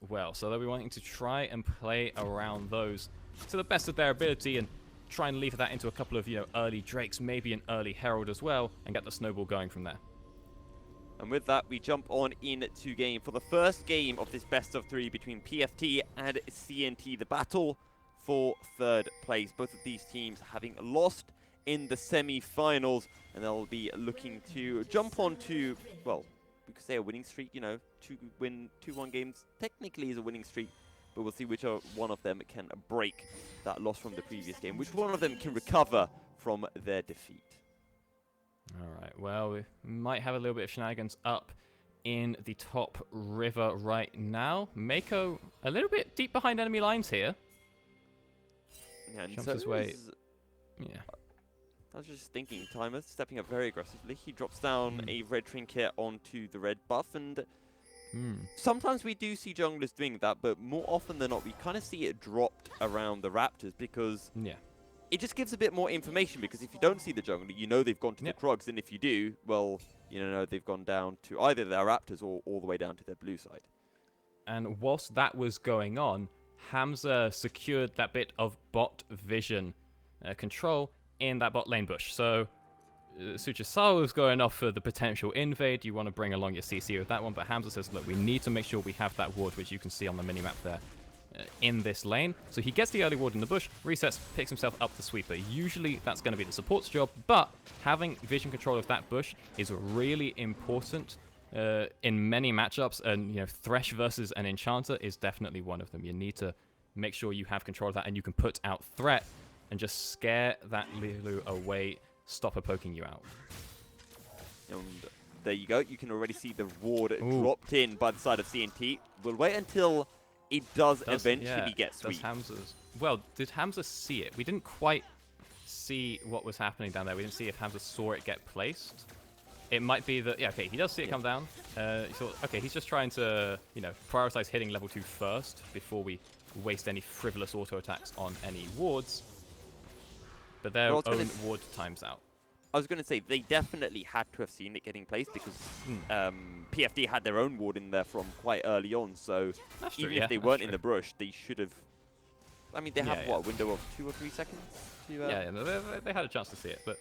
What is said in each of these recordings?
well. So they'll be wanting to try and play around those to the best of their ability and try and leave that into a couple of, early Drakes, maybe an early Herald as well, and get the snowball going from there. And with that, we jump on into game for the first game of this best of 3 between PFT and CNT, the battle for third place. Both of these teams having lost in the semi-finals, and they'll be looking to jump onto, well, we could say a winning streak, 2-1 games technically is a winning streak, but we'll see which one of them can break that loss from the previous game, which one of them can recover from their defeat. All right, well, we might have a little bit of shenanigans up in the top river right now. Mako a little bit deep behind enemy lines here. Yeah, and Jumps so his way. Yeah. I was just thinking, Timer stepping up very aggressively. He drops down a red trinket onto the red buff, and sometimes we do see junglers doing that, but more often than not, we kind of see it dropped around the Raptors because it just gives a bit more information, because if you don't see the jungler, you know they've gone to the Krugs, and if you do, well, they've gone down to either their Raptors or all the way down to their blue side. And whilst that was going on, Hamza secured that bit of bot vision control in that bot lane bush. So Suchisawa was going off for the potential invade. You want to bring along your CC with that one, but Hamza says, look, we need to make sure we have that ward, which you can see on the minimap there, in this lane. So he gets the early ward in the bush, resets, picks himself up the sweeper. Usually that's going to be the support's job, but having vision control of that bush is really important in many matchups, and Thresh versus an Enchanter is definitely one of them. You need to make sure you have control of that, and you can put out threat and just scare that Lulu away, stop her poking you out. And there you go. You can already see the ward dropped in by the side of CNT. We'll wait until it does eventually get sweet. Well, did Hamza see it? We didn't quite see what was happening down there. We didn't see if Hamza saw it get placed. It might be that, okay, he does see it come down. He thought, okay, he's just trying to, prioritize hitting level 2 first before we waste any frivolous auto attacks on any wards. But their own ward times out. I was going to say, they definitely had to have seen it getting placed, because PFT had their own ward in there from quite early on. So even if they weren't in the brush, they should have. I mean, they have what, a window of 2 or 3 seconds? They had a chance to see it. But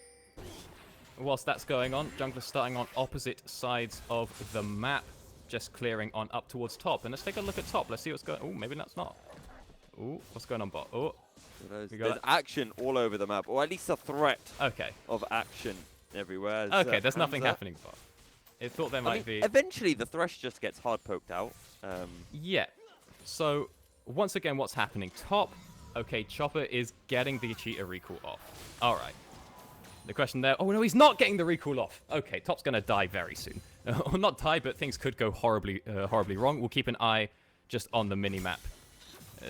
whilst that's going on, junglers starting on opposite sides of the map, just clearing on up towards top. And let's take a look at top. Let's see what's going on. Oh, maybe that's not. Oh, what's going on bot? Oh. There's action all over the map, or at least a threat of action everywhere. Okay, there's nothing happening, but I thought there might be. Eventually, the Thresh just gets hard poked out. Yeah. So, once again, what's happening? Top, okay, Chopper is getting the cheater recall off. All right. The question there, oh no, he's not getting the recall off. Okay, Top's going to die very soon. Or not die, but things could go horribly wrong. We'll keep an eye just on the minimap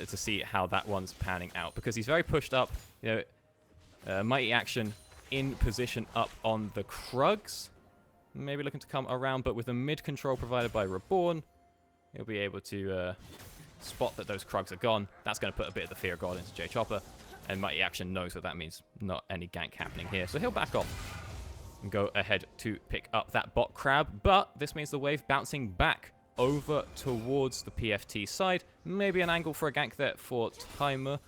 to see how that one's panning out, because he's very pushed up. Mighty Action in position up on the Krugs, maybe looking to come around, but with the mid control provided by Reborn, he'll be able to spot that those Krugs are gone. That's going to put a bit of the fear of God into J Chopper, and Mighty Action knows what that means. Not any gank happening here, so he'll back off and go ahead to pick up that bot crab, but this means the wave bouncing back over towards the PFT side. Maybe an angle for a gank there for Timer,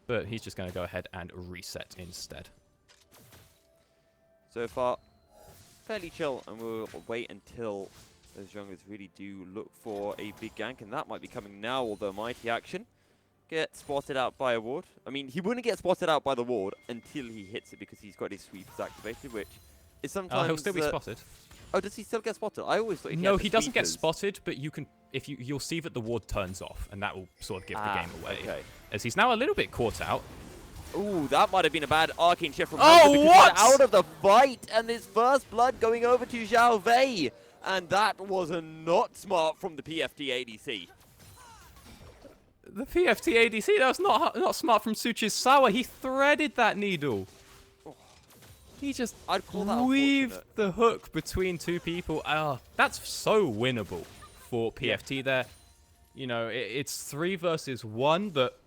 but he's just going to go ahead and reset instead. So far, fairly chill, and we'll wait until those junglers really do look for a big gank, and that might be coming now, although Mighty Action gets spotted out by a ward. I mean, he wouldn't get spotted out by the ward until he hits it, because he's got his sweepers activated, which is sometimes... he'll still be spotted. Oh, does he still get spotted? I always thought he doesn't get spotted, but you can, you'll see that the ward turns off, and that will sort of give the game away. Okay. As he's now a little bit caught out. Ooh, that might have been a bad arcane shift from Hamza, what? Out of the fight, and his first blood going over to Zhao Wei, and that was not smart from the PFT ADC. The PFT ADC, that was not smart from Suchisawa. He threaded that needle. He just weaved the hook between two people. That's so winnable for PFT there. It's 3 versus 1, but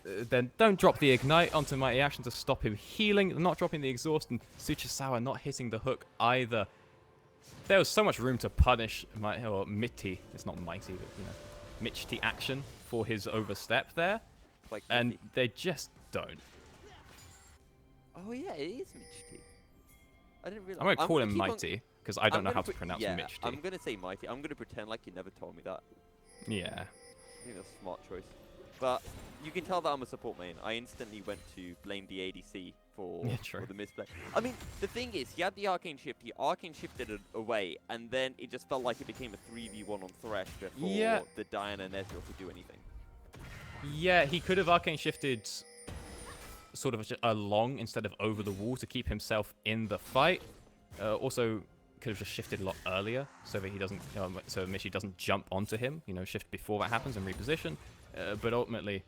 then don't drop the ignite onto Mighty Action to stop him healing, not dropping the exhaust, and Suchisawa not hitting the hook either. There was so much room to punish Mighty. It's not Mighty, but Mitch T action for his overstep there, Like and they just don't. oh yeah, it is Mitch T. I didn't realize. I'm going to call him keep on- Mighty, because I don't I'm know gonna how to pronounce yeah, Mitch T. I'm gonna say Mighty. I'm gonna pretend like you never told me that. Yeah. I think that's a smart choice. But you can tell that I'm a support main. I instantly went to blame the ADC for, Yeah, true. for the misplay. I mean, the thing is, he had the Arcane Shift, he Arcane Shifted it away, and then it just felt like it became a 3v1 on Thresh before Yeah. the Diana and Ezreal could do anything. Yeah, he could have arcane shifted sort of along instead of over the wall to keep himself in the fight. Also, could have just shifted a lot earlier so that he doesn't, so Mishy doesn't jump onto him. You know, shift before that happens and reposition. But ultimately,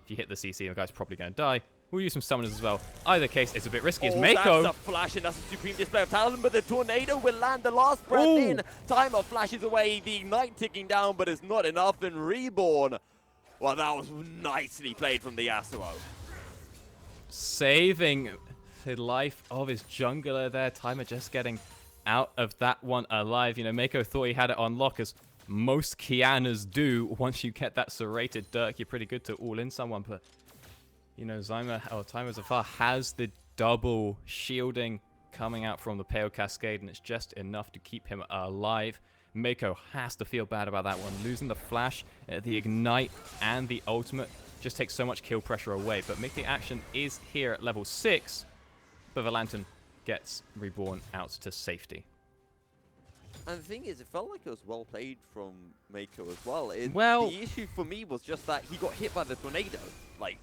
if you hit the CC, the guy's probably going to die. We'll use some summoners as well. Either case, it's a bit risky. It's Mako. That's a flash, and that's a supreme display of talent, but the tornado will land the last breath in. Timer flashes away, the ignite ticking down, but it's not enough, and Reborn. Well, that was nicely played from the Yasuo. Saving the life of his jungler there. Timer just getting out of that one alive. You know, Mako thought he had it on lock, as most Kianas do. Once you get that serrated Dirk, you're pretty good to all in someone, but you know, Timer Zafar has the double shielding coming out from the Pale Cascade, and it's just enough to keep him alive. Mako has to feel bad about that one. Losing the flash, the ignite, and the ultimate just takes so much kill pressure away. But Mickey Action is here at level 6, but the Lantern gets Reborn out to safety. And the thing is, it felt like it was well played from Mako as well. The issue for me was just that he got hit by the tornado. Like,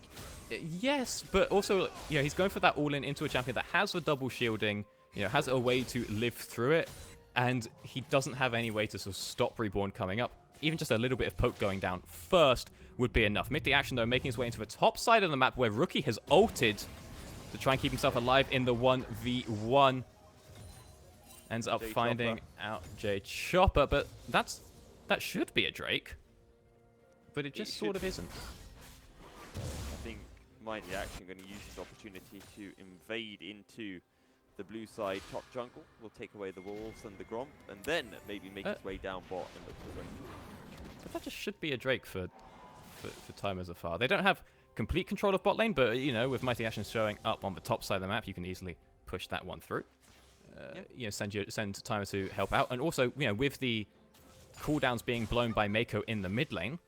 yes, but also, you know, he's going for that all-in into a champion that has the double shielding, you know, has a way to live through it, and he doesn't have any way to sort of stop Reborn coming up. Even just a little bit of poke going down first would be enough. Mick the Action, though, making his way into the top side of the map where Rookie has ulted to try and keep himself alive in the 1v1. Ends up finding out Jay Chopper, but that should be a Drake. But it just sort of isn't. I think Mighty Action going to use this opportunity to invade into the blue side top jungle. Will take away the wolves and the Gromp, and then maybe make his way down bot and look for Drake. But that just should be a Drake for Timer Zafar. They don't have complete control of bot lane, but you know, with Mighty Action showing up on the top side of the map, you can easily push that one through. You know, send Timer to help out, and also, you know, with the cooldowns being blown by Mako in the mid lane,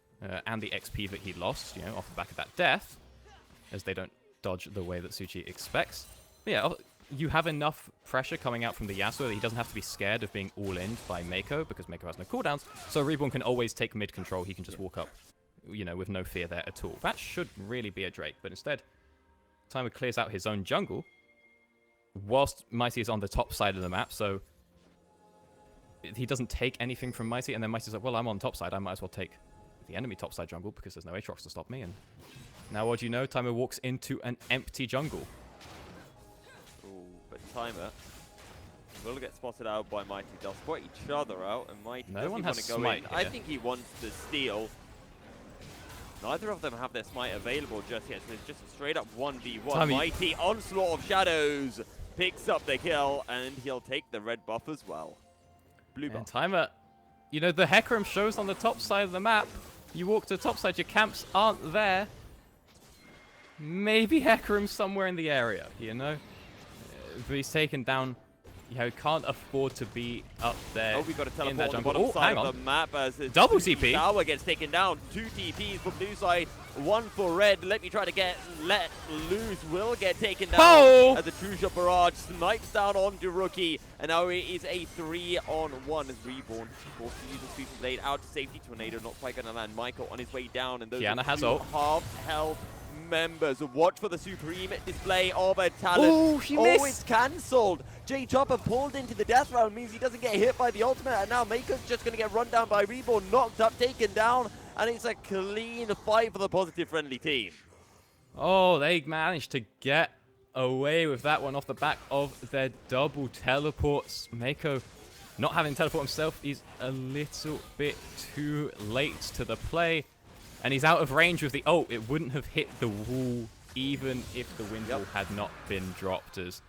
and the XP that he lost, you know, off the back of that death, as they don't dodge the way that Suchi expects. But yeah, you have enough pressure coming out from the Yasuo that he doesn't have to be scared of being all-in by Mako, because Mako has no cooldowns, so Reborn can always take mid control. He can just walk up, you know, with no fear there at all. That should really be a Drake, but instead, Timer clears out his own jungle, whilst Mighty is on the top side of the map, so he doesn't take anything from Mighty, and then Mighty's like, well, I'm on top side, I might as well take the enemy top side jungle because there's no Aatrox to stop me. And now what do you know? Timer walks into an empty jungle. Ooh, but Timer will get spotted out by Mighty. They'll spot each other out, and Mighty doesn't want to go in. I think he wants to steal. Neither of them have their smite available just yet, so it's just a straight up 1v1. Mighty Onslaught of Shadows picks up the kill, and he'll take the red buff as well. Blue buff. And Timer, you know, the Hecarim shows on the top side of the map. You walk to the top side, your camps aren't there. Maybe Hecarim's somewhere in the area, you know? But he's taken down. You know, can't afford to be up there. Oh, we got to teleport in that on the jungle. bottom side hang of on. the map as the Double TP. Tower gets taken down. 2 TPs for blue side, 1 for red. Let me try to let loose. Will get taken down as the True Shot Barrage snipes down onto Rookie. And now it is a 3-on-1 as Reborn forced to use the Sweeping Blade out to safety. Tornado not quite going to land. Michael on his way down, and those Kiana has are 2 half-health members. Watch for the supreme display of a talent. Oh, she missed. It's cancelled. Jay Chopper pulled into the death round, means he doesn't get hit by the ultimate, and now Mako's just going to get run down by Reborn, knocked up, taken down, and it's a clean fight for the positive friendly team. Oh, they managed to get away with that one off the back of their double teleports. Mako not having teleport himself, he's a little bit too late to the play. And he's out of range with the ult. It wouldn't have hit the wall even if the wind wall had not been dropped, as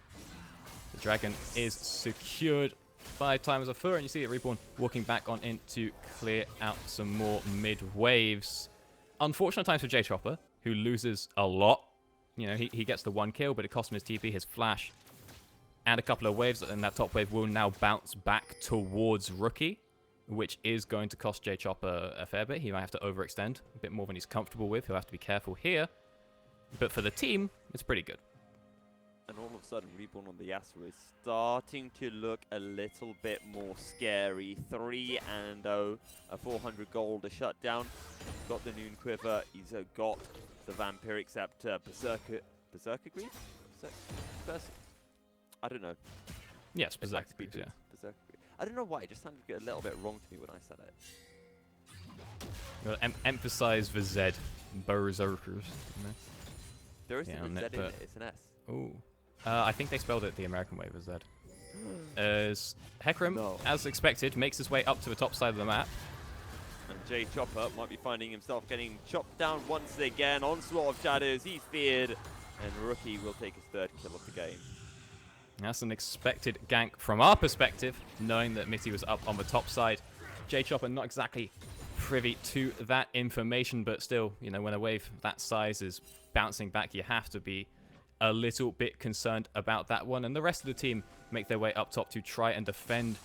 the dragon is secured 5 times a foot, and you see it Reborn walking back on in to clear out some more mid waves. Unfortunate times for J Chopper, who loses a lot. You know, he gets the 1 kill, but it cost him his TP, his flash, and a couple of waves, and that top wave will now bounce back towards Rookie, which is going to cost J Chopper a fair bit. He might have to overextend a bit more than he's comfortable with. He'll have to be careful here. But for the team, it's pretty good. And all of a sudden, Reborn on the Yasuo is starting to look a little bit more scary. 3-0, a 400 gold, a shutdown. He's got the Noon Quiver. He's got the Vampiric Scepter. Berserker Greaves? I don't know. Yes, Berserker Greaves, yeah. Berserker Greaves. I don't know why. It just sounded a little bit wrong to me when I said it. Emphasize the Z. Berserkers. You know? There isn't a Z in it. It's an S. Ooh. I think they spelled it the American way with Z. As Hecarim, as expected, makes his way up to the top side of the map. And J Chopper might be finding himself getting chopped down once again. Onslaught of Shadows, he's feared. And Rookie will take his 3rd kill of the game. That's an expected gank from our perspective, knowing that Mitty was up on the top side. J Chopper not exactly privy to that information, but still, you know, when a wave that size is bouncing back, you have to be a little bit concerned about that one. And the rest of the team make their way up top to try and defend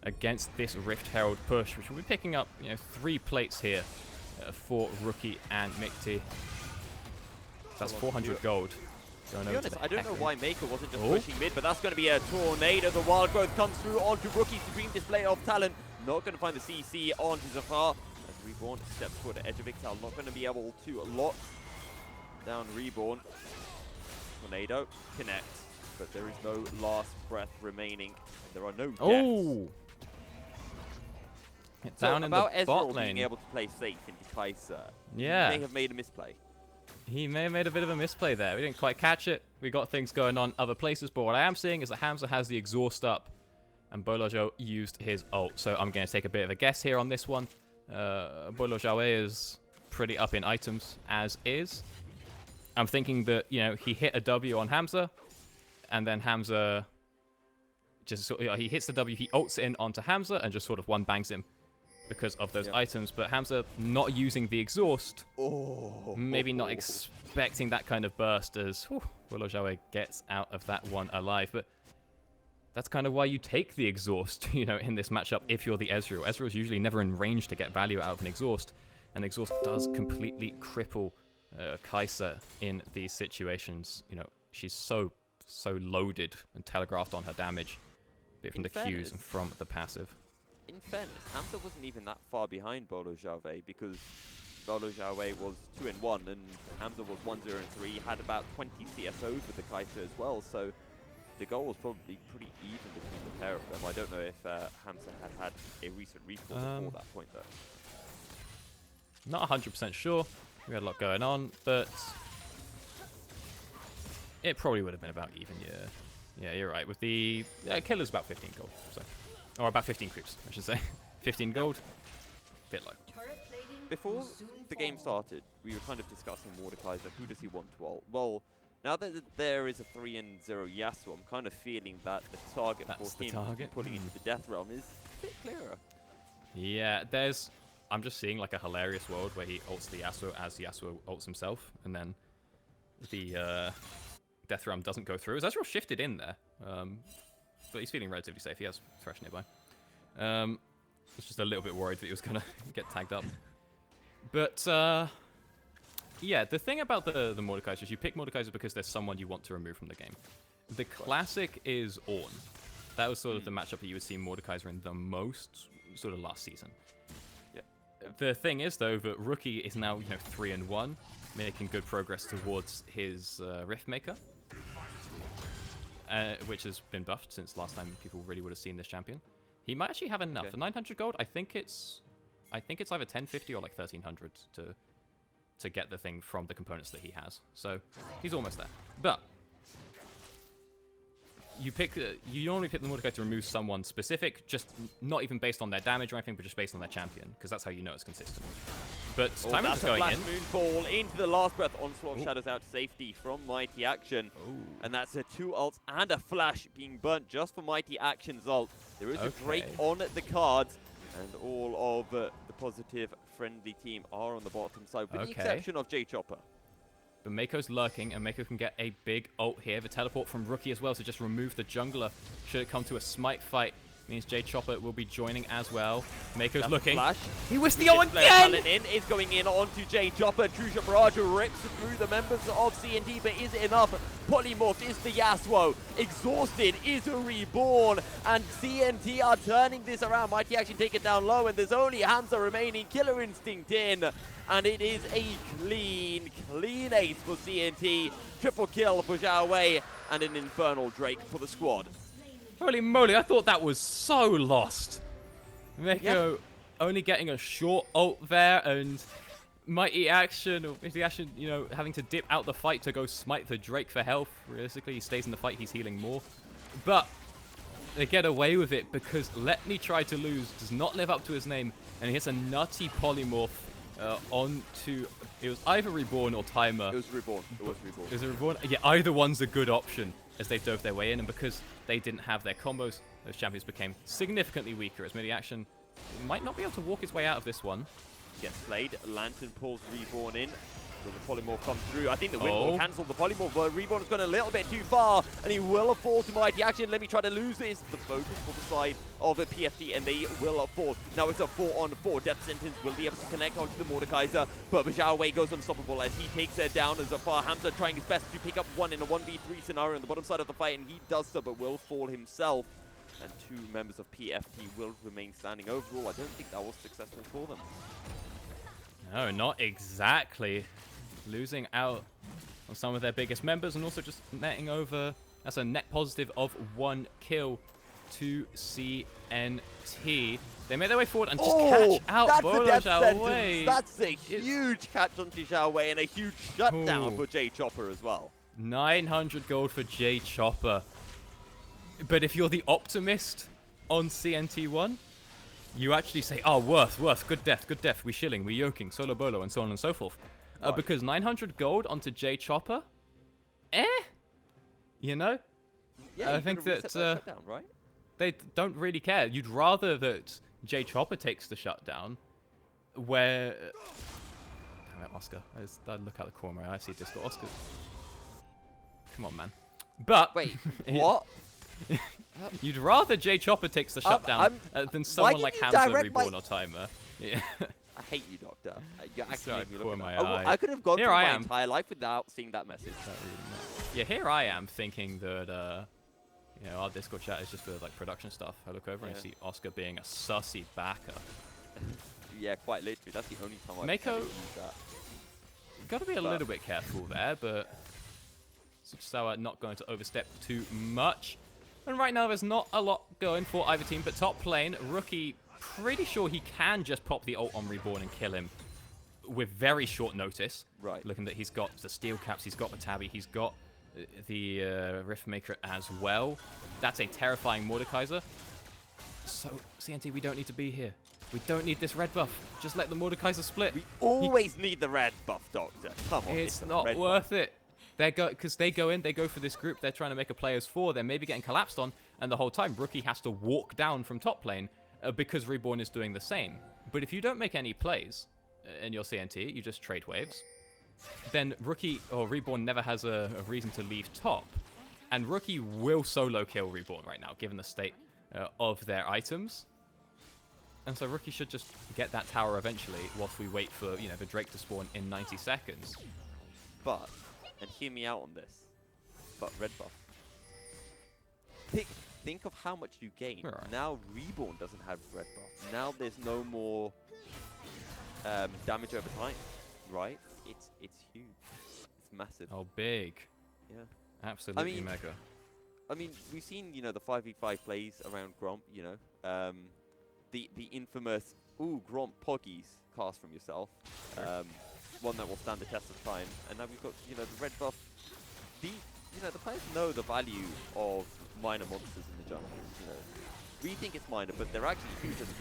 against this Rift Herald push, which will be picking up, you know, 3 plates here for Rookie and Mitty. That's 400 gold. To be honest, I don't know why Maker wasn't just pushing mid, but that's going to be a tornado. The Wild Growth comes through onto Rookie. Supreme display of talent. Not going to find the CC onto Zafar. As Reborn steps toward the edge of Ixal. Not going to be able to lock down Reborn. Tornado connect, but there is no last breath remaining. There are no deaths. Oh! Down in the about bot Ezreal lane. being able to play safe into Kai'Sa. Yeah. He may have made a misplay. He may have made a bit of a misplay there. We didn't quite catch it. We got things going on other places, but what I am seeing is that Hamza has the exhaust up, and Bolojo used his ult. So I'm going to take a bit of a guess here on this one. Bolojo is pretty up in items, as is. I'm thinking that, you know, he hit a W on Hamza, and then Hamza just sort of, he hits the W, he ults in onto Hamza, and just sort of one bangs him because of those items. But Hamza not using the exhaust, maybe not expecting that kind of burst as Bolojo gets out of that one alive. But that's kind of why you take the exhaust, you know, in this matchup if you're the Ezreal. Ezreal's usually never in range to get value out of an exhaust, and exhaust does completely cripple Kai'Sa in these situations. You know, she's so loaded and telegraphed on her damage, be it from the Qs and from the passive. In fairness, Hamza wasn't even that far behind Bolo Jave, because Bolo Jave was 2-1 and Hamza was 1-0-3, had about 20 CSOs with the Kai'Sa as well, so the goal was probably pretty even between the pair of them. I don't know if Hamza had a recent recall before that point, though. Not 100% sure. We had a lot going on, but it probably would have been about even, yeah. Yeah, you're right. With the killer's about 15 gold, so, or about 15 creeps, I should say. 15 gold, bit low. Before the game started, we were kind of discussing Mordekaiser. Who does he want to ult? Well, now that there is a 3-0 Yasuo, I'm kind of feeling that the target for him putting into the Death Realm is a bit clearer. Yeah, I'm just seeing like a hilarious world where he ults the Yasuo as Yasuo ults himself, and then the Death Realm doesn't go through. Ezreal shifted in there, but he's feeling relatively safe. He has Thresh nearby. I was just a little bit worried that he was going to get tagged up. But, yeah, the thing about the Mordekaiser is you pick Mordekaiser because there's someone you want to remove from the game. The classic is Ornn. That was sort of the matchup that you would see Mordekaiser in the most, sort of last season. The thing is, though, that Rookie is now, 3-1, making good progress towards his Riftmaker, which has been buffed since last time people really would have seen this champion. He might actually have enough. For 900 gold, I think it's either 1050 or like 1300 to get the thing from the components that he has. So he's almost there. But you normally pick the Mordecai to remove someone specific, just not even based on their damage or anything, but just based on their champion, because that's how you know it's consistent. But Oh, Timer's that's just a going flash in. moonfall into the last breath. Onslaught of Ooh. Shadows out to safety from Mighty Action. Ooh. And that's a 2 ults and a flash being burnt just for Mighty Action's ult. There is a Drake Okay. on the cards. And all of the positive friendly team are on the bottom side, with the exception of J Chopper. But Mako's lurking, and Mako can get a big ult here. The teleport from Rookie as well to just remove the jungler. Should it come to a smite fight, means J Chopper will be joining as well. Mako's looking. Flash. He whisked the ult again! Talent in is going in onto J Chopper. True Barrage rips through the members of CNT, but is it enough? Polymorph is the Yasuo. Exhausted is a Reborn, and CNT are turning this around. Mighty Action take it down low, and there's only Hamza remaining. Killer Instinct in, and it is a clean ace for CNT. Triple kill for Zhao Wei, and an Infernal Drake for the squad. Holy moly, I thought that was so lost. Mako only getting a short ult there, and Mighty Action, you know, having to dip out the fight to go smite the Drake for health. Realistically, he stays in the fight, he's healing more. But they get away with it because Let Me Try to Lose does not live up to his name, and he hits a nutty polymorph onto... It was either Reborn or Timer. It was Reborn. It was Reborn. Is it Reborn? Yeah, either one's a good option as they dove their way in, and because they didn't have their combos, those champions became significantly weaker as Mighty Action might not be able to walk his way out of this one. Gets played. Lantern pulls Reborn in. Will the polymorph come through? I think the wind will cancel the polymorph, but Reborn has gone a little bit too far, and he will fall to Mighty Action. Let Me Try to Lose this. The focus for the side of the PFT, and they will fall. Now it's a 4-on-4. Death Sentence will be able to connect onto the Mordekaiser, but Zhao Wei goes unstoppable as he takes her down as a far. Hamza trying his best to pick up one in a 1v3 scenario on the bottom side of the fight, and he does so, but will fall himself. And 2 members of PFT will remain standing. Overall, I don't think that was successful for them. No, not exactly. Losing out on some of their biggest members, and also just netting over. That's a net positive of 1 kill to CNT. They made their way forward and just catch out Zhao Wei. That's a huge catch onto Zhao Wei, and a huge shutdown for J Chopper as well. 900 gold for J Chopper. But if you're the optimist on CNT1, you actually say, oh, worth, good death, we shilling, we yoking, solo bolo, and so on and so forth. Right. Because 900 gold onto J Chopper, you know? Yeah, I think that shutdown, right? They don't really care. You'd rather that J Chopper takes the shutdown, where... Damn it, Oscar. I look out the corner, I see Disco Oscar. Come on, man. But... Wait, what? You'd rather J Chopper takes the shutdown than someone like Hamza, Reborn, or Timer. Yeah. I hate you, Doctor. You're actually Sorry, making me look my at eye. I could have gone Here through I my am. entire life without seeing that message. Yeah, here I am thinking that, you know, our Discord chat is just for like production stuff. I look over and see Oscar being a sussy backer. Yeah, quite literally. That's the only time I've Mako, used that. Got to be a little bit careful there, but so not going to overstep too much. And right now, there's not a lot going for either team, but top lane, Rookie, pretty sure he can just pop the ult on Reborn and kill him with very short notice. Right. Looking that he's got the steel caps, he's got the tabby, he's got the Riftmaker as well. That's a terrifying Mordekaiser. So, CNT, we don't need to be here. We don't need this red buff. Just let the Mordekaiser split. We always need the red buff, Doctor. Come on. It's not worth it. Because they go for this group, they're trying to make a players 4, they're maybe getting collapsed on, and the whole time Rookie has to walk down from top lane because Reborn is doing the same. But if you don't make any plays in your CNT, you just trade waves, then Rookie or Reborn never has a reason to leave top. And Rookie will solo kill Reborn right now, given the state of their items. And so Rookie should just get that tower eventually, whilst we wait for, you know, the Drake to spawn in 90 seconds. But, and hear me out on this, but red buff. Think of how much you gain. Right. Now Reborn doesn't have red buff. Now there's no more damage over time, right? It's huge. It's massive. Oh, big. Yeah. Absolutely mega. I mean, we've seen, you know, the 5v5 plays around Gromp, you know. The infamous, Gromp Poggies cast from yourself. One that will stand the test of time. And now we've got, you know, the red buff. You know, the players know the value of minor monsters in the jungle. You know, we think it's minor, but they're actually huge as a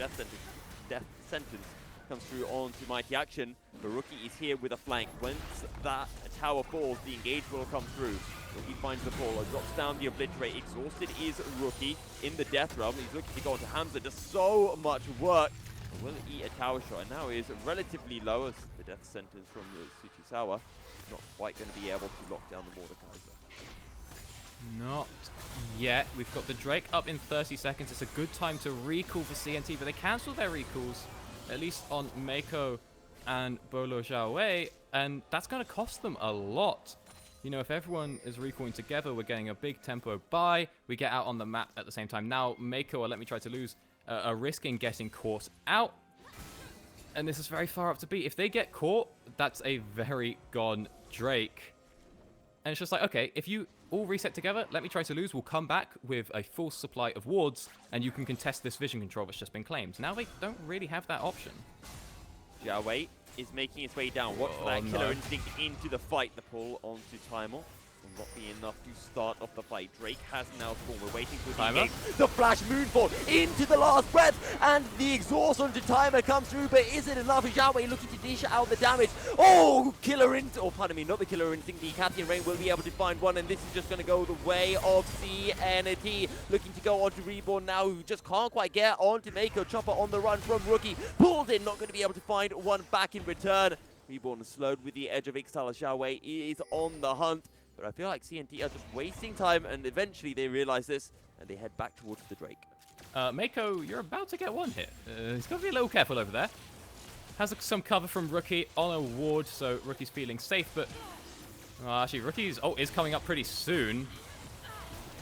death sentence comes through onto Mighty Action, but Rookie is here with a flank. Once that tower falls, the engage will come through. Rookie finds the fall, drops down the Obliterate. Exhausted is Rookie in the death realm. He's looking to go onto Hamza. Does so much work. Will eat a tower shot, and now is relatively low as the death sentence from Tsuchisawa. Not quite going to be able to lock down the Mordekaiser. Not yet. We've got the Drake up in 30 seconds. It's a good time to recall for CNT, but they cancel their recalls, at least on Mako and Bolo Xiaowei, and that's going to cost them a lot. You know, if everyone is recalling together, we're getting a big tempo buy. We get out on the map at the same time. Now, Mako, or Let Me Try to Lose, are risking getting caught out. And this is very far up to beat. If they get caught, that's a very gone Drake. And it's just like, okay, if you all reset together, Let Me Try to Lose will come back with a full supply of wards, and you can contest this vision control that's just been claimed. Now they don't really have that option. Xiaowei is making its way down. Watch for that killer instinct into the fight. The pull onto Timer will not be enough to start off the fight. Drake has now spawned. We're waiting for the engage. The flash moonfall into the last breath, and the exhaust onto Timer comes through, but is it enough? Xiaowei looking to dish out the damage. Oh, killer instinct. Oh, pardon me, not the killer instinct. The Cathian Rain will be able to find one, and this is just going to go the way of CNT. Looking to go onto Reborn now, who just can't quite get onto Mako. Chopper on the run from Rookie. Pulled in, not going to be able to find one back in return. Reborn slowed with the edge of Ixtal. Xiaowei is on the hunt. But I feel like CNT are just wasting time, and eventually they realize this, and they head back towards the Drake. Mako, you're about to get one hit. He's got to be a little careful over there. Has some cover from Rookie on a ward, so Rookie's feeling safe, but... actually, Rookie's ult is coming up pretty soon.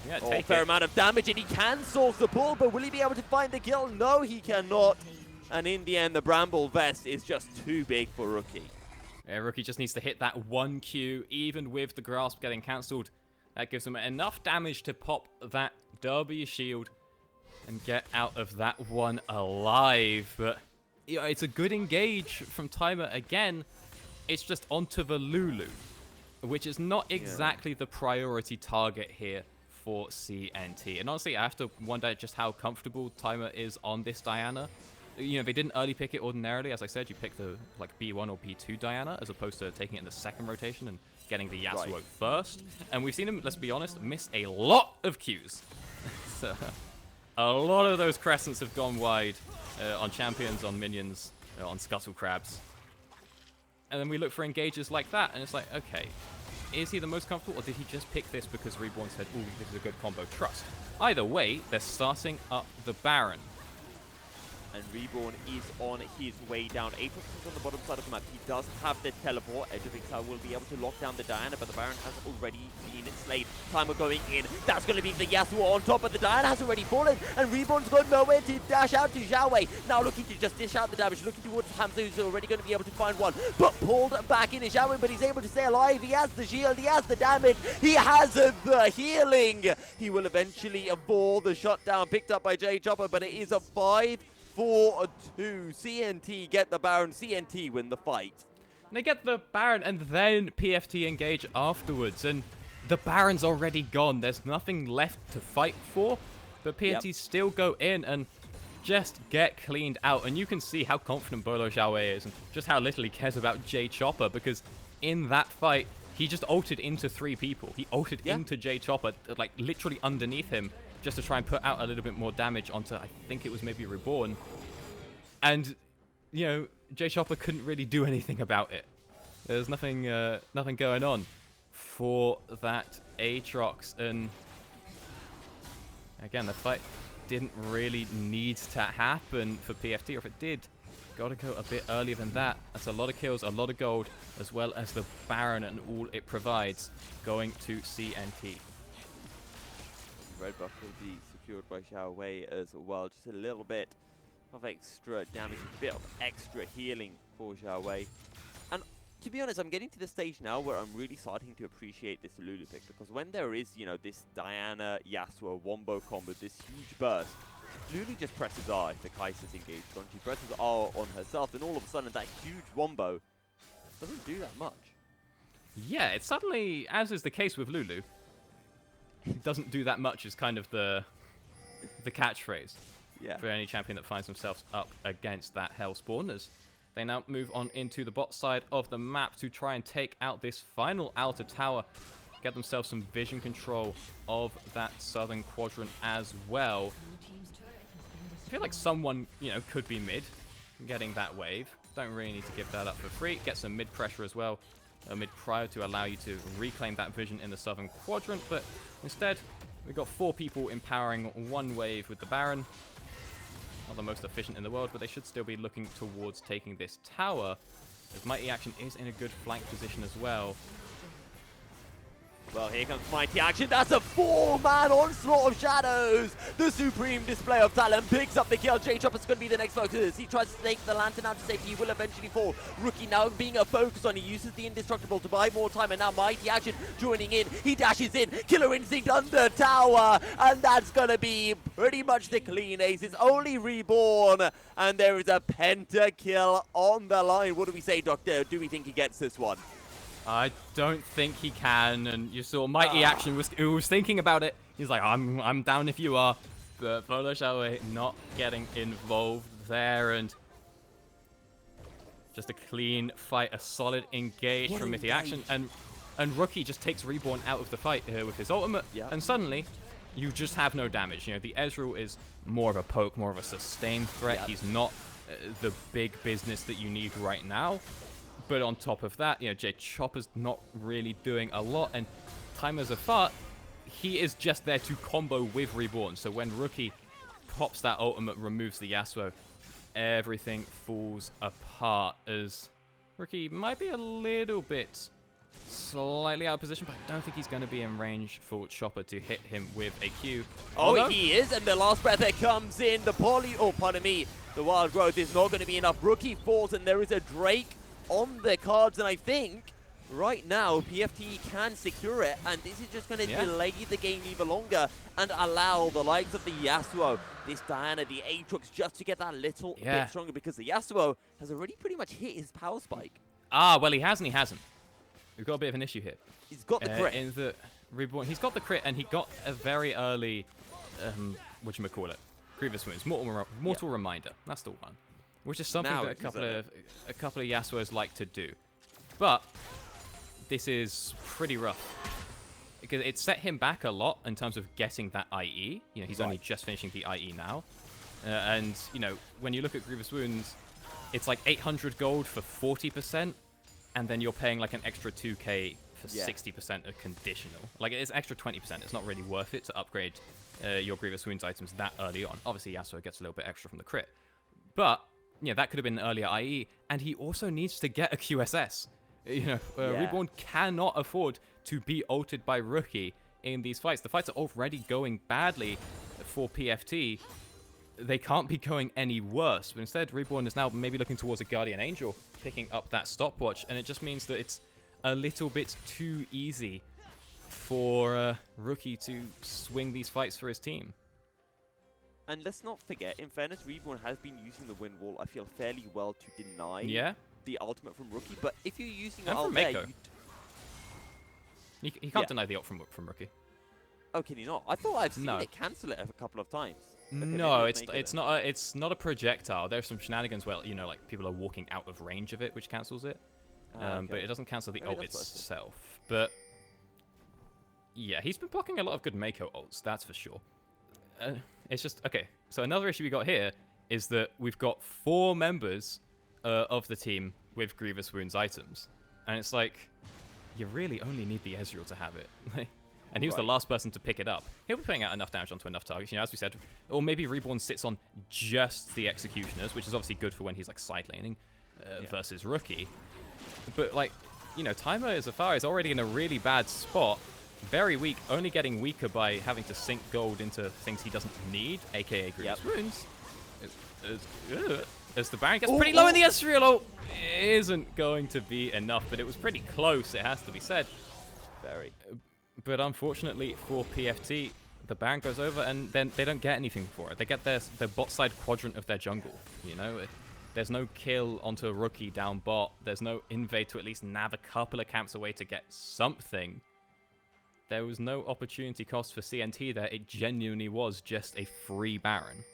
Yeah, take fair amount of damage, and he can source the pull, but will he be able to find the kill? No, he cannot. And in the end, the Bramble Vest is just too big for Rookie. Yeah, Rookie just needs to hit that 1 Q, even with the Grasp getting cancelled. That gives him enough damage to pop that W shield and get out of that one alive. But you know, it's a good engage from Timer again. It's just onto the Lulu, which is not exactly the priority target here for CNT. And honestly, I have to wonder just how comfortable Timer is on this Diana. You know, they didn't early pick it ordinarily. As I said, you pick the like B1 or B2 Diana as opposed to taking it in the second rotation and getting the Yasuo first. And we've seen him, let's be honest, miss a lot of Qs. So, a lot of those crescents have gone wide on champions, on minions, on scuttle crabs. And then we look for engages like that, and it's like, okay, is he the most comfortable, or did he just pick this because Reborn said, ooh, this is a good combo? Trust. Either way, they're starting up the Baron. And Reborn is on his way down. Aatrox is on the bottom side of the map. He does have the teleport. Edge of Ixal will be able to lock down the Diana, but the Baron has already been slayed. Timer going in. That's going to be the Yasuo on top, but the Diana has already fallen, and Reborn's got nowhere to dash out to Xiaowei. Now looking to just dish out the damage, looking towards Hamza, who's already going to be able to find one, but pulled back in is Xiaowei, but he's able to stay alive. He has the shield, he has the damage, he has the healing. He will eventually fall. The shutdown picked up by J Chopper, but it is a 5-4-2. CNT get the Baron. CNT win the fight. They get the Baron and then PFT engage afterwards. And the Baron's already gone. There's nothing left to fight for. But PFT still go in and just get cleaned out. And you can see how confident Bolo Xiaowei is and just how little he cares about J Chopper. Because in that fight, he just ulted into 3 people. He ulted into J Chopper, like literally underneath him, just to try and put out a little bit more damage onto, I think it was maybe Reborn. And, you know, J Chopper couldn't really do anything about it. There's nothing nothing going on for that Aatrox. And again, the fight didn't really need to happen for PFT, or if it did, gotta go a bit earlier than that. That's a lot of kills, a lot of gold, as well as the Baron and all it provides going to CNT. Red buff will be secured by Xiaowei as well. Just a little bit of extra damage, a bit of extra healing for Xiaowei. And to be honest, I'm getting to the stage now where I'm really starting to appreciate this Lulu pick, because when there is, you know, this Diana Yasuo wombo combo, this huge burst, Lulu just presses R if the Kai'Sa's engaged on. She presses R on herself, and all of a sudden that huge wombo doesn't do that much. Yeah, it's suddenly, as is the case with Lulu, it doesn't do that much is kind of the catchphrase for any champion that finds themselves up against that Hellspawn. As They now move on into the bot side of the map to try and take out this final outer tower. Get themselves some vision control of that southern quadrant as well. I feel like someone, you know, could be mid getting that wave. Don't really need to give that up for free. Get some mid pressure as well. Mid prior to allow you to reclaim that vision in the southern quadrant. But instead, we've got 4 people empowering 1 wave with the Baron. Not the most efficient in the world, but they should still be looking towards taking this tower, as Mighty Action is in a good flank position as well. Well, here comes Mighty Action. That's a 4-man onslaught of shadows. The supreme display of talent picks up the kill. J-Chopper's going to be the next focus. He tries to snake the lantern out to safety. He will eventually fall. Rookie now being a focus on. He uses the indestructible to buy more time. And now Mighty Action joining in. He dashes in. Killer Instinct under tower. And that's going to be pretty much the clean ace. It's only Reborn. And there is a pentakill on the line. What do we say, Doctor? Do we think he gets this one? I don't think he can, and you saw Mighty Action was thinking about it. He's like, I'm down if you are, but Polo Shadow not getting involved there, and just a clean fight, a solid engage from Mighty Action, and Rookie just takes Reborn out of the fight with his ultimate, and suddenly you just have no damage. You know, the Ezreal is more of a poke, more of a sustained threat. He's not the big business that you need right now. But on top of that, you know, J-Chopper's not really doing a lot, and Timer's a fart. He is just there to combo with Reborn. So when Rookie pops that ultimate, removes the Yasuo, everything falls apart, as Rookie might be a little bit slightly out of position, but I don't think he's going to be in range for Chopper to hit him with a Q. Oh, he is, and the last breath that comes in, the the wild growth is not going to be enough. Rookie falls, and there is a Drake on the cards, and I think right now PFT can secure it, and this is just going to delay the game even longer and allow the likes of the Yasuo, this Diana, the Aatrox, just to get that little bit stronger, because the Yasuo has already pretty much hit his power spike. Well, he has and he hasn't. We've got a bit of an issue here. He's got the crit. In the Reborn, he's got the crit, and he got a very early, whatchamacallit, Grievous Wounds, Mortal Reminder. That's the one. Which is something that a couple of Yasuos like to do. But this is pretty rough, because it set him back a lot in terms of getting that IE. You know, he's only just finishing the IE now. And, you know, when you look at Grievous Wounds, it's like 800 gold for 40%, and then you're paying like an extra 2k for 60% of conditional. Like, it's extra 20%. It's not really worth it to upgrade your Grievous Wounds items that early on. Obviously, Yasuo gets a little bit extra from the crit. But yeah, that could have been an earlier IE, and he also needs to get a QSS. You know, Reborn cannot afford to be ulted by Rookie in these fights. The fights are already going badly for PFT. They can't be going any worse, but instead Reborn is now maybe looking towards a Guardian Angel, picking up that stopwatch, and it just means that it's a little bit too easy for Rookie to swing these fights for his team. And let's not forget, in fairness, Reborn has been using the wind wall, I feel, fairly well to deny the ultimate from Rookie. But if you're using it out there, you can't deny the ult from Rookie. Oh, can you not? I thought I've seen it cancel it a couple of times. Okay, no, it's not a projectile. There's some shenanigans where, you know, like people are walking out of range of it, which cancels it. But it doesn't cancel the ult itself. But yeah, he's been blocking a lot of good Mako ults, that's for sure. It's just, okay, so another issue we got here is that we've got 4 members of the team with Grievous Wounds items. And it's like, you really only need the Ezreal to have it. And he was the last person to pick it up. He'll be putting out enough damage onto enough targets, you know, as we said. Or maybe Reborn sits on just the Executioners, which is obviously good for when he's like side laning versus Rookie. But like, you know, Timer Zafar is already in a really bad spot. Very weak, only getting weaker by having to sink gold into things he doesn't need, aka Grievous Wounds. As the Baron gets pretty low in the Ezreal ult, isn't going to be enough, but it was pretty close, it has to be said. Very. But unfortunately for PFT, the Baron goes over and then they don't get anything for it. They get their bot side quadrant of their jungle, you know? There's no kill onto a Rookie down bot. There's no invade to at least nav a couple of camps away to get something. There was no opportunity cost for CNT there. It genuinely was just a free Baron.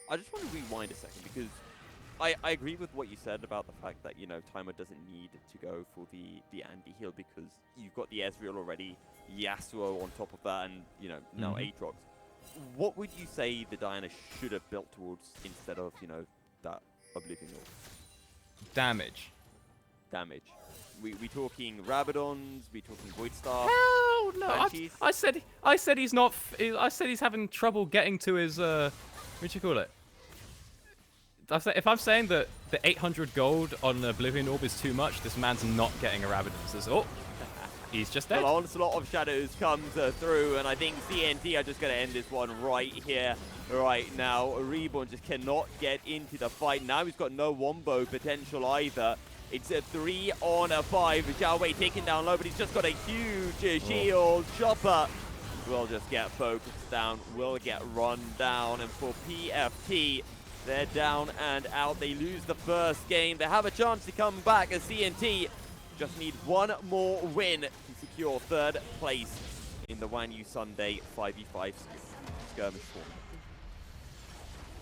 I just want to rewind a second, because I agree with what you said about the fact that, you know, Timer doesn't need to go for the Andy heal because you've got the Ezreal already, Yasuo on top of that, and, you know, now Aatrox. What would you say the Diana should have built towards instead of, you know, that Oblivion Orb? Damage. Damage. We talking Rabadons? We talking Void Staff? Hell no! Banshees? I said he's not. I said he's having trouble getting to his. What do you call it? If I'm saying that the 800 gold on the Oblivion Orb is too much, this man's not getting a Rabadon. Oh, he's just dead. The onslaught of shadows comes through, and I think CNT are just going to end this one right here, right now. Reborn just cannot get into the fight. Now he's got no wombo potential either. It's a 3-on-5. Zhao Wei taken down low, but he's just got a huge shield. Chopper will just get focused down, will get run down, and for PFT, they're down and out. They lose the first game. They have a chance to come back as CNT just need one more win to secure third place in the Wanyu Sunday 5v5 skirmish tournament.